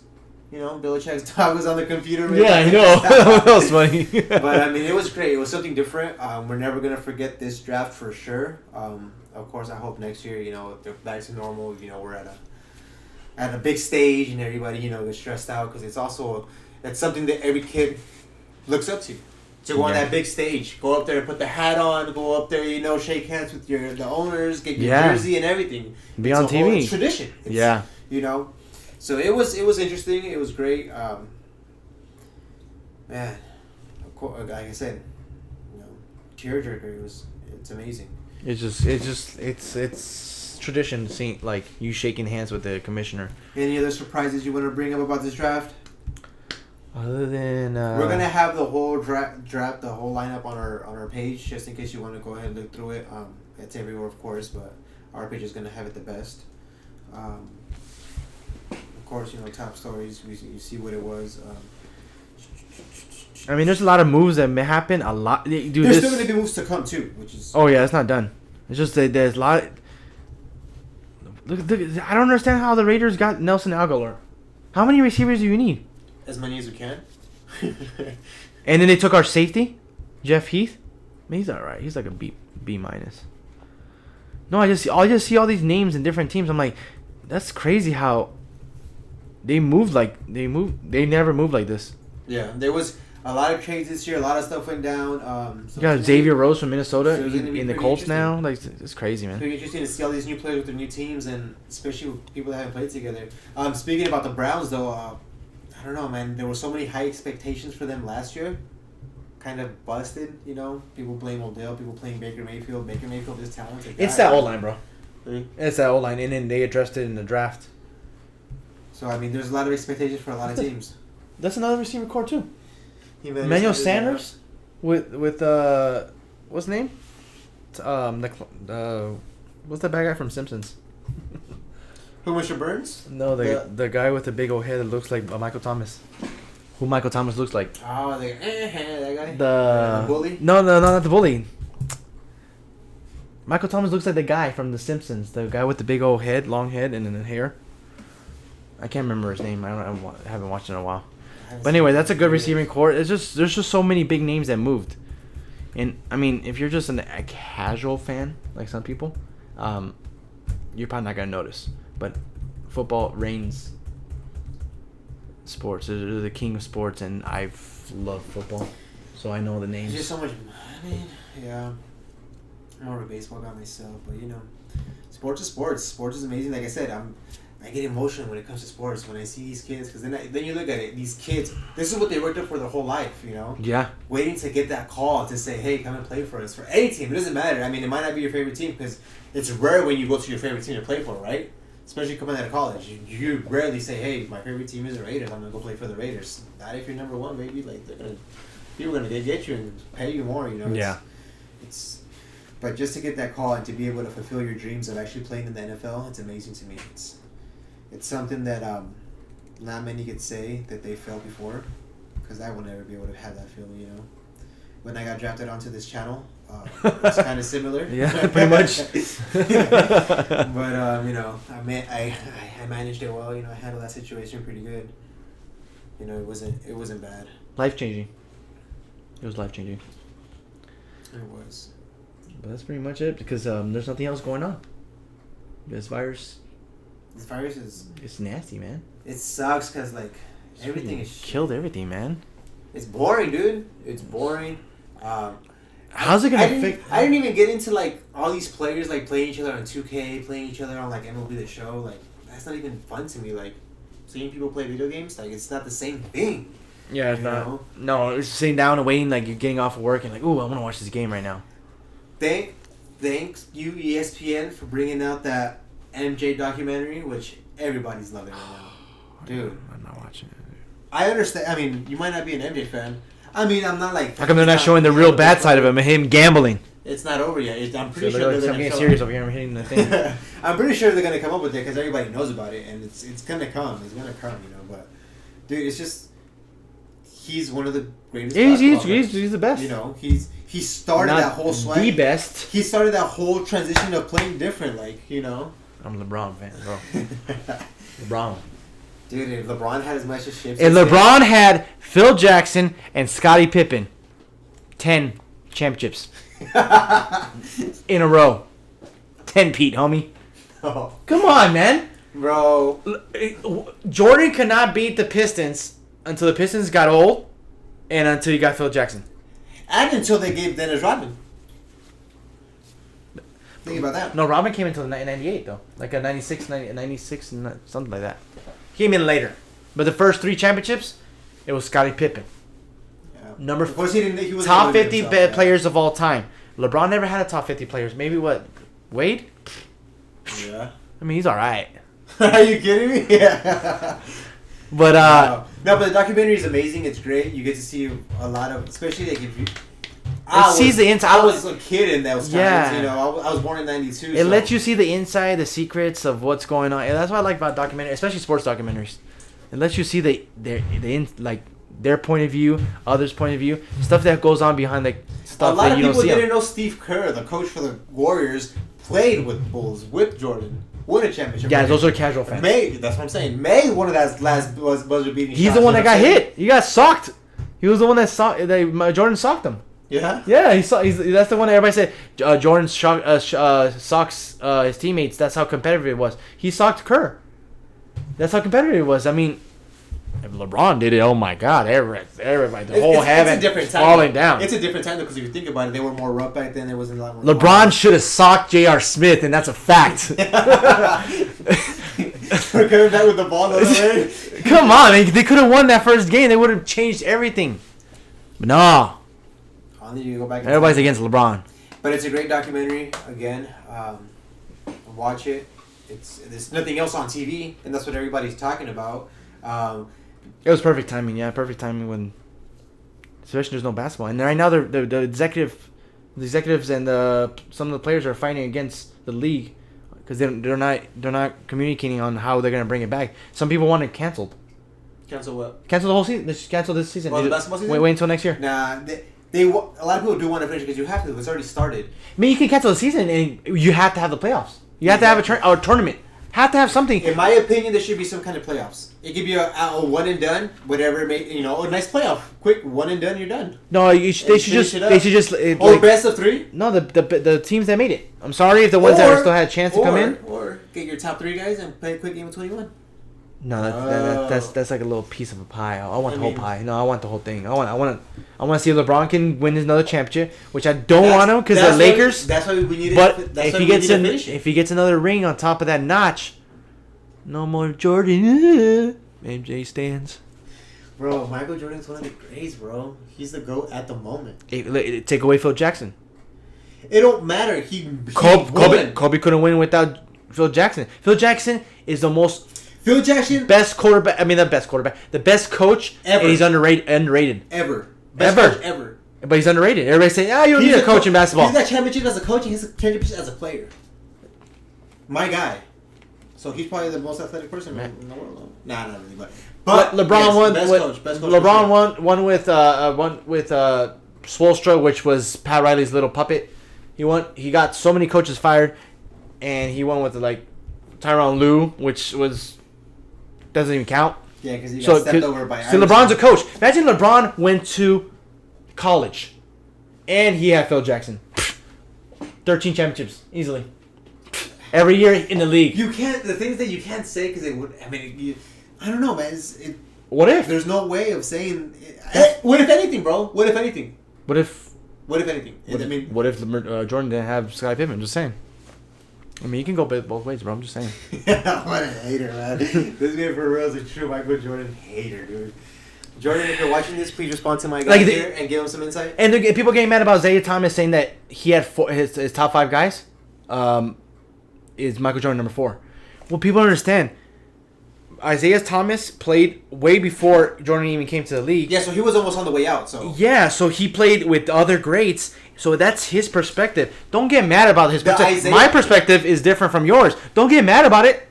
Belichick's dog was on the computer. Yeah, I know. That was funny. But it was great. It was something different. We're never gonna forget this draft for sure. Of course, I hope next year, if they're back to normal, we're at a big stage and everybody, gets stressed out because it's something that every kid looks up to go on that big stage, go up there and put the hat on, go up there, shake hands with the owners, get your jersey and everything. Be on TV. It's tradition. So it was interesting. It was great. Man, of course, like I said, tearjerker. It's amazing. It's tradition seeing like you shaking hands with the commissioner. Any other surprises you want to bring up about this draft? Other than we're gonna have the whole draft, the whole lineup on our page, just in case you want to go ahead and look through it. It's everywhere, of course, but our page is gonna have it the best. Of course, top stories. You see what it was. there's a lot of moves that may happen. A lot, dude. There's still gonna be moves to come too, which is. Oh yeah, it's not done. It's just that there's a lot. Look, I don't understand how the Raiders got Nelson Aguilar. How many receivers do you need? As many as we can. And then they took our safety, Jeff Heath. He's alright. He's like a B minus. No, I just see all these names in different teams. I'm like, that's crazy how they moved. They never moved like this. Yeah, there was a lot of trades this year. A lot of stuff went down. You got Xavier Rose from Minnesota in the Colts interesting. now. Like, it's crazy, man. Pretty interesting to see all these new players with their new teams, and especially with people that haven't played together. Speaking about the Browns, though, I don't know, man. There were so many high expectations for them last year. Kind of busted, People blame Odell. People blame Baker Mayfield. Baker Mayfield is talented. It's that old line, bro. Really? It's that old line, and then they addressed it in the draft. So there's a lot of expectations for a lot of teams. That's another receiver core too. Emmanuel Sanders, with what's his name? What's that bad guy from Simpsons? Who, Mr. Burns? No, the guy with the big old head that looks like Michael Thomas. Who Michael Thomas looks like? Oh, that guy. The bully. No, not the bully. Michael Thomas looks like the guy from The Simpsons. The guy with the big old head, long head, and then the hair. I can't remember his name. I haven't watched it in a while. But anyway, that's a good receiving core. There's just so many big names that moved. And if you're just a casual fan like some people, you're probably not gonna notice. But football reigns sports. It's the king of sports, and I've loved football, so I know the names. There's just so much. Yeah. I'm more of a baseball guy myself, but sports is sports. Sports is amazing. Like I said, I get emotional when it comes to sports when I see these kids, because then you look at it. These kids, this is what they worked up for their whole life, Yeah. Waiting to get that call to say, hey, come and play for us. For any team, it doesn't matter. It might not be your favorite team, because it's rare when you go to your favorite team to play for, right? Especially coming out of college, you rarely say, hey, my favorite team is the Raiders. I'm gonna go play for the Raiders. Not if you're number one, baby. Like people are gonna get you and pay you more. Yeah. But just to get that call and to be able to fulfill your dreams of actually playing in the NFL, it's amazing to me. It's something that not many could say that they felt before, because I will never be able to have that feeling. When I got drafted onto this channel, It's kind of similar. Yeah, pretty much. But I managed it well. I handled that situation pretty good. It wasn't bad. Life changing. It was life changing. It was. But that's pretty much it because there's nothing else going on. This virus. This virus is. It's nasty, man. It sucks because everything is killed everything, man. It's boring, dude. It's boring. How's it gonna affect? I didn't even get into all these players playing each other on 2K, playing each other on MLB The Show. That's not even fun to me. Seeing people play video games, it's not the same thing. Yeah, it's not. No, it's sitting down and waiting, you're getting off of work and ooh, I want to watch this game right now. Thanks you ESPN for bringing out that MJ documentary, which everybody's loving right now, dude. I'm not watching it. I understand. I mean, you might not be an MJ fan. I mean, I'm not How come they're not showing the real bad side of him gambling? It's not over yet. I'm pretty sure they're going to show serious over here. I'm hitting the thing. I'm pretty sure they're gonna come up with it because everybody knows about it, and it's gonna come. It's gonna come, But dude, it's just he's one of the greatest. He's the best. He started Not that whole swag. The best. He started that whole transition of playing different, I'm a LeBron fan, bro. LeBron. Dude, if LeBron had as much as shit. And LeBron had Phil Jackson and Scottie Pippen. 10 championships. In a row. 10 Pete, homie. Oh. Come on, man. Bro. Jordan could not beat the Pistons until the Pistons got old and until you got Phil Jackson. And until they gave Dennis Rodman. Think about that. No, Rodman came until 98, though. A 96, something like that. He came in later. But the first 3 championships, it was Scottie Pippen. Yeah. Of course, he was top 50 players of all time. LeBron never had a top 50 players. Maybe what? Wade? Yeah. I mean, he's all right. Are you kidding me? Yeah. But no, but the documentary is amazing. It's great. You get to see a lot of, especially if you. The inside. I was a kid in those times. Yeah. I was born in '92. It lets you see the inside, the secrets of what's going on. And that's what I like about documentaries, especially sports documentaries. It lets you see their point of view, others' point of view, stuff that goes on behind stuff that you don't see. A lot of people didn't know Steve Kerr, the coach for the Warriors, played with Bulls, with Jordan, won a championship. Yeah, those are casual fans. That's what I'm saying. One of that last buzzer beating shots. He's the one that got hit. He got socked. He was the one that Jordan socked him. Yeah. Yeah, that's the one that everybody said. Jordan socks his teammates. That's how competitive it was. He socked Kerr. That's how competitive it was. I mean, if LeBron did it, oh my God, everybody, the whole heaven falling down. It's a different time though, because if you think about it, they were more rough back then. There wasn't a lot more. LeBron should have socked J.R. Smith, and that's a fact. We're coming back with the ball the other way. Come on, they could have won that first game. They would have changed everything. But no. You go back. Everybody's against LeBron. But it's a great documentary. Again, watch it. There's nothing else on TV, and that's what everybody's talking about. It was perfect timing. Yeah, perfect timing when, especially there's no basketball, and right now the executives and some of the players are fighting against the league because they're not communicating on how they're gonna bring it back. Some people want it canceled. Cancel what? Cancel the whole season. Let's cancel this season. The basketball season. Wait until next year. Nah. A lot of people do want to finish because you have to. It's already started. I mean, you can cancel the season and you have to have the playoffs. You have to have a tournament. Have to have something. In my opinion, there should be some kind of playoffs. It could be a one and done, whatever. A nice playoff, quick one and done. You're done. No, they should just. Or best of 3. No, the teams that made it. I'm sorry if the ones that still had a chance to come in. Or get your top 3 guys and play a quick game of 21. No, that's like a little piece of a pie. I want the whole pie. No, I want the whole thing. I want to see if LeBron can win another championship, which I don't want him because the Lakers. That's why we need it. But if he gets another ring on top of that notch, no more Jordan. MJ stands. Bro, Michael Jordan's one of the greats, bro. He's the GOAT at the moment. Take away Phil Jackson. It don't matter. Kobe couldn't win without Phil Jackson. Phil Jackson is the most. Phil Jackson, best quarterback. I mean, the best quarterback, the best coach ever. And he's underrated. Ever. Best coach ever. But he's underrated. Everybody's saying, you don't need a coach in basketball. He's got championship as a coach and he's a championship as a player. My guy. So he's probably the most athletic person in the world. Nah, not really, but LeBron won. Best coach. LeBron won with Spoelstra, which was Pat Riley's little puppet. He got so many coaches fired, and he went with like Tyronn Lue, which doesn't even count. Yeah, because he got stepped over by. So LeBron's a coach. Imagine LeBron went to college, and he had Phil Jackson. 13 championships easily. Every year in the league. You can't. The things that you can't say because it would. I mean, I don't know, man. What if? There's no way of saying. What if anything, bro? What if anything? What if? What if anything? What if Jordan didn't have Scottie Pippen? Just saying. I mean, you can go both ways, bro. I'm just saying. What a hater, man. This guy for real is a true Michael Jordan hater, dude. Jordan, if you're watching this, please respond to my guy here and give him some insight. And people getting mad about Isaiah Thomas saying that he had his top 5 guys. Is Michael Jordan number 4? Well, people understand. Isaiah Thomas played way before Jordan even came to the league. Yeah, so he was almost on the way out. So yeah, so he played with other greats. So that's his perspective. Don't get mad about his perspective. My perspective is different from yours. Don't get mad about it.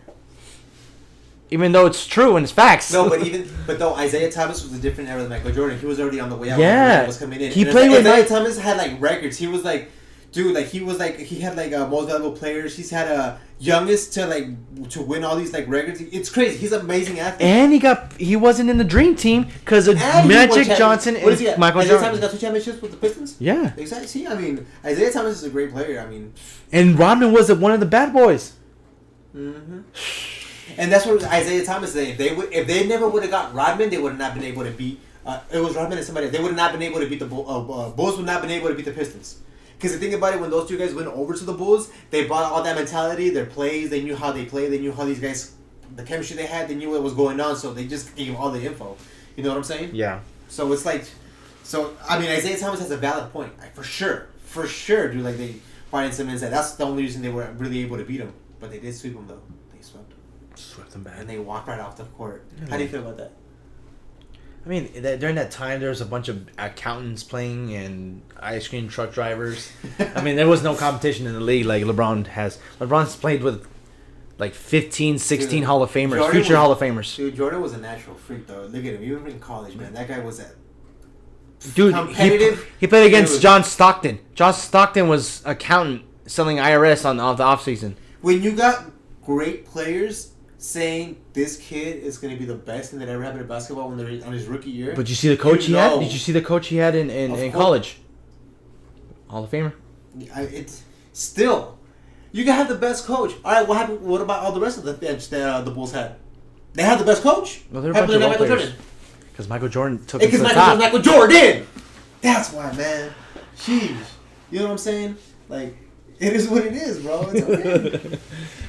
Even though it's true and it's facts. No, but though Isaiah Thomas was a different era than Michael Jordan. He was already on the way out. Yeah, when he was coming in. He played with Isaiah Thomas had like records. He was like, dude, like he had like most valuable players. He's had a youngest to win all these like records. It's crazy. He's an amazing athlete. And he wasn't in the dream team because of Magic Johnson and Michael Jordan. Isaiah Thomas got 2 championships with the Pistons. Yeah, exactly. See, I mean, Isaiah Thomas is a great player. I mean, and Rodman was one of the bad boys. Mm-hmm. And that's what Isaiah Thomas said. If they never would have got Rodman, they would have not been able to beat. It was Rodman and somebody. They would have not been able to beat the Bulls. Would not been able to beat the Pistons. Because the thing about it, when those 2 guys went over to the Bulls, they brought all that mentality, their plays. They knew how they played. They knew how these guys, the chemistry they had. They knew what was going on. So they just gave all the info. You know what I'm saying? Yeah. So it's like, I mean, Isaiah Thomas has a valid point. For sure, dude. Like they brought in some insight. That's the only reason they were really able to beat him. But they did sweep him though. They swept him. Swept them back. And they walked right off the court. How do you feel about that? I mean, during that time, there was a bunch of accountants playing and ice cream truck drivers. I mean, there was no competition in the league like LeBron has. LeBron's played with like 15, 16 Hall of Famers, future Hall of Famers. Dude, Jordan was a natural freak, though. Look at him. Even in college, man. That guy was competitive. He played against John Stockton. John Stockton was accountant selling IRS on the offseason. When you got great players saying this kid is going to be the best thing that ever happened in basketball when they're on his rookie year. But you see the coach he had? Did you see the coach he had in college? Hall of Famer. It's still, you can have the best coach. All right, what happened? What about all the rest of the bench that the Bulls had? They had the best coach. No, they're a bunch of role players. Because Michael Jordan took it to the top. Because Michael Jordan. That's why, man. Jeez, you know what I'm saying? Like, it is what it is, bro. It's okay.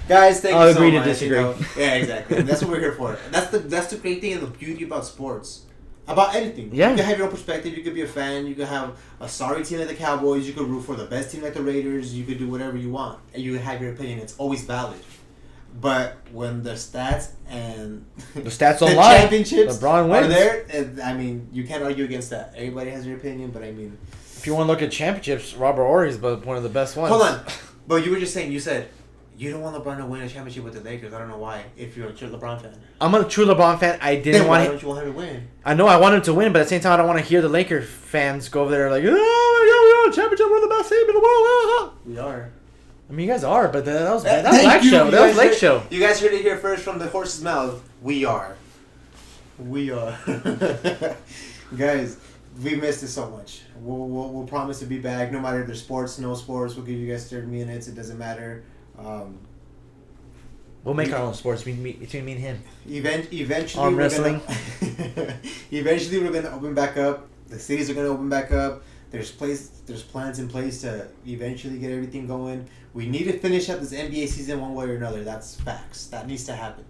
Guys, thank you so much. I'll agree to disagree. Yeah, exactly. And that's what we're here for. That's the great thing and the beauty about sports. About anything. Yeah. You can have your own perspective. You could be a fan. You could have a sorry team like the Cowboys. You could root for the best team like the Raiders. You could do whatever you want. And you have your opinion. It's always valid. But when the stats and the stats the lie, championships LeBron wins. are there, I mean, you can't argue against that. Everybody has their opinion, but I mean... If you want to look at championships, Robert Horry is one of the best ones. Hold on. But you were just saying, you said... You don't want LeBron to win a championship with the Lakers. I don't know why. If you're a true LeBron fan, I'm a true LeBron fan. I didn't then want. Why don't you want him to win? I know I want him to win, but at the same time, I don't want to hear the Lakers fans go over there like, "Oh my God, we won a championship. We're the best team in the world." We are. I mean, you guys are, but that was Black Show. That was Lake Show. You guys heard it here first from the horse's mouth. We are. We are. Guys, we missed it so much. We'll promise to be back. No matter if there's sports, no sports. We'll give you guys 30 minutes. It doesn't matter. We'll make our own sports between me and him. Eventually, arm wrestling. Eventually, we're gonna open back up. The cities are gonna open back up. There's plans in place to eventually get everything going. We need to finish up this NBA season one way or another. That's facts. That needs to happen.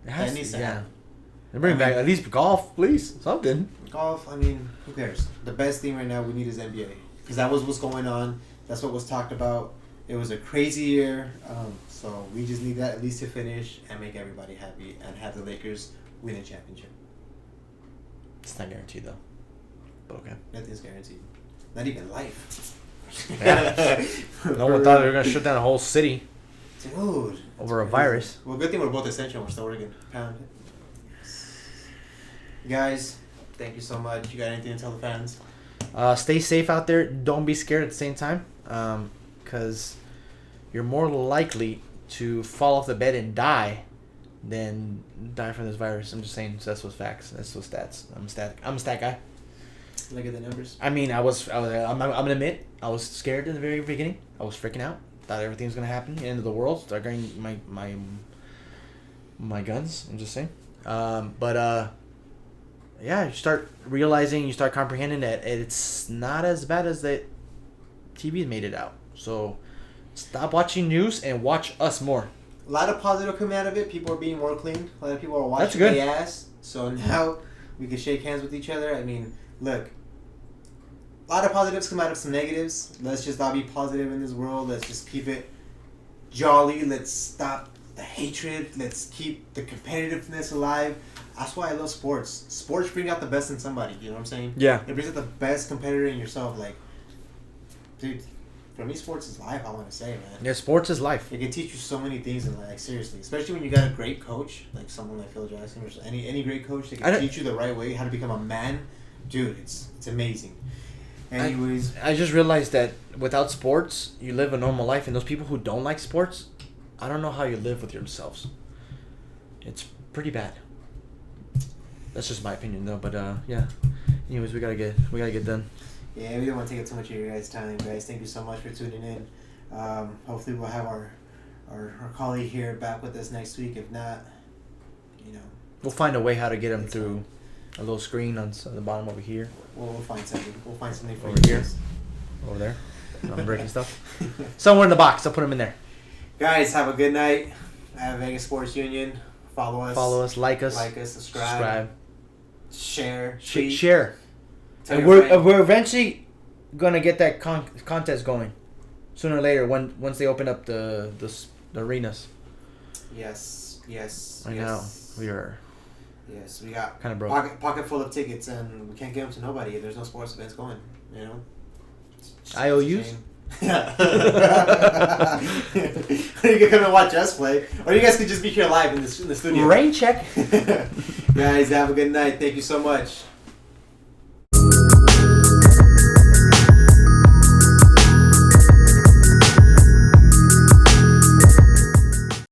That needs to happen. And bring back at least golf, please. Something. Golf. I mean, who cares? The best thing right now we need is NBA because that was what's going on. That's what was talked about. It was a crazy year, so we just need that at least to finish and make everybody happy and have the Lakers win a championship. It's not guaranteed though, but okay. Nothing's guaranteed. Not even life. Yeah. No one thought they were gonna shut down a whole city. Dude. Over a virus. Well, good thing we're both essential. We're still working. Guys, thank you so much. You got anything to tell the fans? Stay safe out there. Don't be scared at the same time, because you're more likely to fall off the bed and die than die from this virus. I'm just saying. So that's what's facts. That's what's stats. I'm a stat guy. Look at the numbers. I mean, I'm gonna admit, I was scared in the very beginning. I was freaking out. Thought everything was gonna happen. End of the world. Start getting my guns. I'm just saying. Yeah, you start realizing, you start comprehending that it's not as bad as that TV made it out. So stop watching news and watch us more. A lot of positive coming out of it. People are being more clean. A lot of people are That's washing good. their ass. So now we can shake hands with each other. I mean, look, a lot of positives come out of some negatives. Let's just all be positive in this world. Let's just keep it jolly. Let's stop the hatred. Let's keep the competitiveness alive. That's why I love sports. Sports bring out the best in somebody. You know what I'm saying? Yeah. It brings out the best competitor in yourself. Like, dude, for me, sports is life. I want to say, man. Yeah, sports is life. It can teach you so many things in life. Like, seriously, especially when you got a great coach, like someone like Phil Jackson, or any great coach that can teach you the right way how to become a man. Dude, it's amazing. Anyways, I just realized that without sports, you live a normal life, and those people who don't like sports, I don't know how you live with yourselves. It's pretty bad. That's just my opinion, though. But yeah. Anyways, we gotta get done. Yeah, we don't want to take up too much of your guys' time, guys. Thank you so much for tuning in. Hopefully, we'll have our colleague here back with us next week. If not, we'll find a way how to get him through a little screen on the bottom over here. We'll find something. We'll find something for over you here, guys. over there. I'm breaking stuff. Somewhere in the box. I'll put them in there. Guys, have a good night. Vegas Sports Union. Follow us. Like us, subscribe. Share. Tweet. Share. Tell And your friend. we're eventually gonna get that contest going, sooner or later once they open up the arenas. Yes. Right now we are. Yes, we got kind of broke. Pocket full of tickets, and we can't give them to nobody. There's no sports events going. IOUs. Yeah. You can come and watch us play, or you guys could just be here live in the studio. Rain check. Guys, have a good night. Thank you so much.